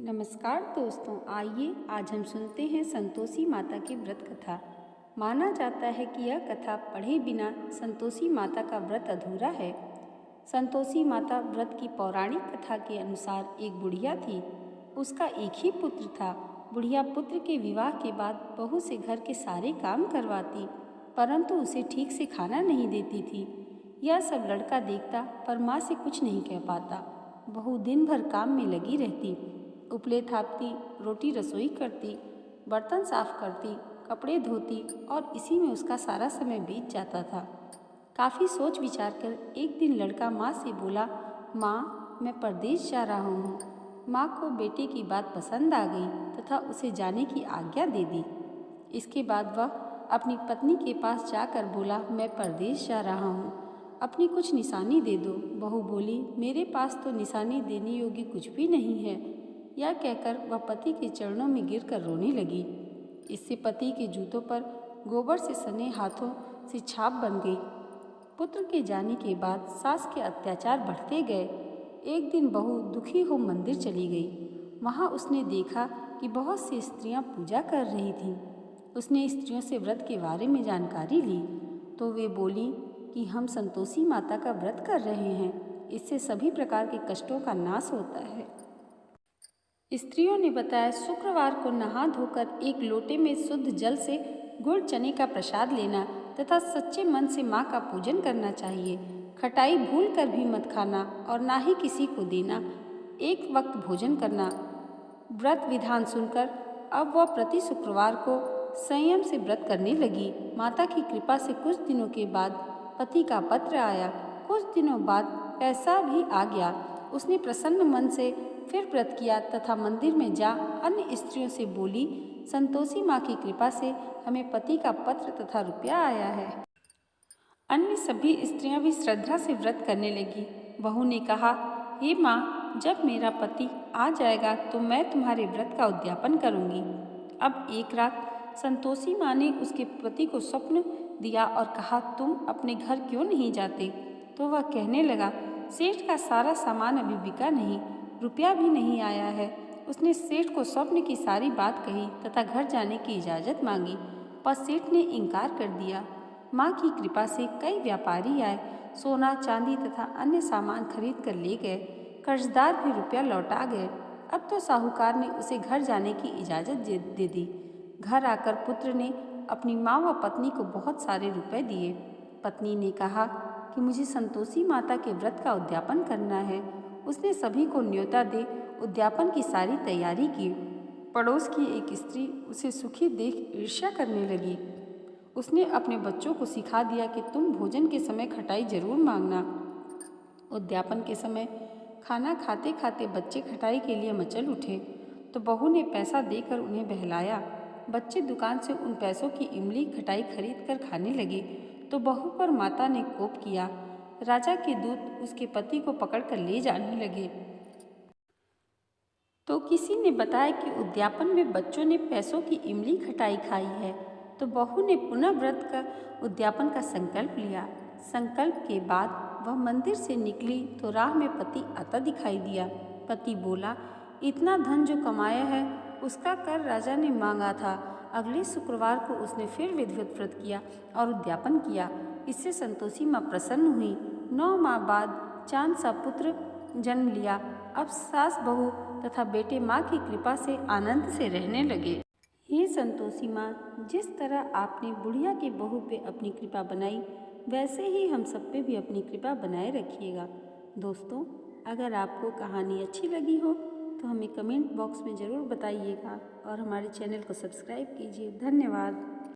नमस्कार दोस्तों, आइए आज हम सुनते हैं संतोषी माता की व्रत कथा। माना जाता है कि यह कथा पढ़े बिना संतोषी माता का व्रत अधूरा है। संतोषी माता व्रत की पौराणिक कथा के अनुसार एक बुढ़िया थी। उसका एक ही पुत्र था। बुढ़िया पुत्र के विवाह के बाद बहू से घर के सारे काम करवाती, परंतु उसे ठीक से खाना नहीं देती थी। यह सब लड़का देखता पर माँ से कुछ नहीं कह पाता। बहू दिन भर काम में लगी रहती, उपले थापती, रोटी रसोई करती, बर्तन साफ करती, कपड़े धोती और इसी में उसका सारा समय बीत जाता था। काफ़ी सोच विचार कर एक दिन लड़का माँ से बोला, माँ, मैं परदेश जा रहा हूँ। माँ को बेटे की बात पसंद आ गई तथा उसे जाने की आज्ञा दे दी। इसके बाद वह अपनी पत्नी के पास जाकर बोला, मैं परदेश जा रहा हूँ, अपनी कुछ निशानी दे दो। बहू बोली, मेरे पास तो निशानी देने योग्य कुछ भी नहीं है। यह कहकर वह पति के चरणों में गिरकर रोने लगी। इससे पति के जूतों पर गोबर से सने हाथों से छाप बन गई। पुत्र के जाने के बाद सास के अत्याचार बढ़ते गए। एक दिन बहू दुखी हो मंदिर चली गई। वहाँ उसने देखा कि बहुत सी स्त्रियाँ पूजा कर रही थीं। उसने स्त्रियों से व्रत के बारे में जानकारी ली तो वे बोली कि हम संतोषी माता का व्रत कर रहे हैं, इससे सभी प्रकार के कष्टों का नाश होता है। स्त्रियों ने बताया, शुक्रवार को नहा धोकर एक लोटे में शुद्ध जल से गुड़ चने का प्रसाद लेना तथा सच्चे मन से माँ का पूजन करना चाहिए। खटाई भूल कर भी मत खाना और ना ही किसी को देना। एक वक्त भोजन करना। व्रत विधान सुनकर अब वह प्रति शुक्रवार को संयम से व्रत करने लगी। माता की कृपा से कुछ दिनों के बाद पति का पत्र आया। कुछ दिनों बाद पैसा भी आ गया। उसने प्रसन्न मन से फिर व्रत किया तथा मंदिर में जा अन्य स्त्रियों से बोली, संतोषी माँ की कृपा से हमें पति का पत्र तथा रुपया आया है। अन्य सभी स्त्रियां भी श्रद्धा से व्रत करने लगी। बहू ने कहा, हे माँ, जब मेरा पति आ जाएगा तो मैं तुम्हारे व्रत का उद्यापन करूँगी। अब एक रात संतोषी माँ ने उसके पति को स्वप्न दिया और कहा, तुम अपने घर क्यों नहीं जाते? तो वह कहने लगा, सेठ का सारा सामान अभी बिका नहीं, रुपया भी नहीं आया है। उसने सेठ को स्वप्न की सारी बात कही तथा घर जाने की इजाज़त मांगी, पर सेठ ने इनकार कर दिया। माँ की कृपा से कई व्यापारी आए, सोना चांदी तथा अन्य सामान खरीद कर ले गए। कर्जदार भी रुपया लौटा गए। अब तो साहूकार ने उसे घर जाने की इजाज़त दे दी। घर आकर पुत्र ने अपनी माँ व पत्नी को बहुत सारे रुपए दिए। पत्नी ने कहा कि मुझे संतोषी माता के व्रत का उद्यापन करना है। उसने सभी को न्योता दे उद्यापन की सारी तैयारी की। पड़ोस की एक स्त्री उसे सुखी देख ईर्ष्या करने लगी। उसने अपने बच्चों को सिखा दिया कि तुम भोजन के समय खटाई जरूर मांगना। उद्यापन के समय खाना खाते खाते बच्चे खटाई के लिए मचल उठे तो बहू ने पैसा देकर उन्हें बहलाया। बच्चे दुकान से उन पैसों की इमली खटाई खरीद कर खाने लगे तो बहू पर माता ने कोप किया। राजा के दूत उसके पति को पकड़कर ले जाने लगे तो किसी ने बताया कि उद्यापन में बच्चों ने पैसों की इमली खटाई खाई है। तो बहू ने पुनः व्रत का उद्यापन का संकल्प लिया। संकल्प के बाद वह मंदिर से निकली तो राह में पति आता दिखाई दिया। पति बोला, इतना धन जो कमाया है उसका कर राजा ने मांगा था। अगले शुक्रवार को उसने फिर विधिवत व्रत किया और उद्यापन किया। इससे संतोषी माँ प्रसन्न हुई। 9 माह बाद चांद सा पुत्र जन्म लिया। अब सास बहू तथा बेटे माँ की कृपा से आनंद से रहने लगे। हे संतोषी माँ, जिस तरह आपने बुढ़िया की बहू पे अपनी कृपा बनाई, वैसे ही हम सब पे भी अपनी कृपा बनाए रखिएगा। दोस्तों, अगर आपको कहानी अच्छी लगी हो तो हमें कमेंट बॉक्स में ज़रूर बताइएगा और हमारे चैनल को सब्सक्राइब कीजिए। धन्यवाद।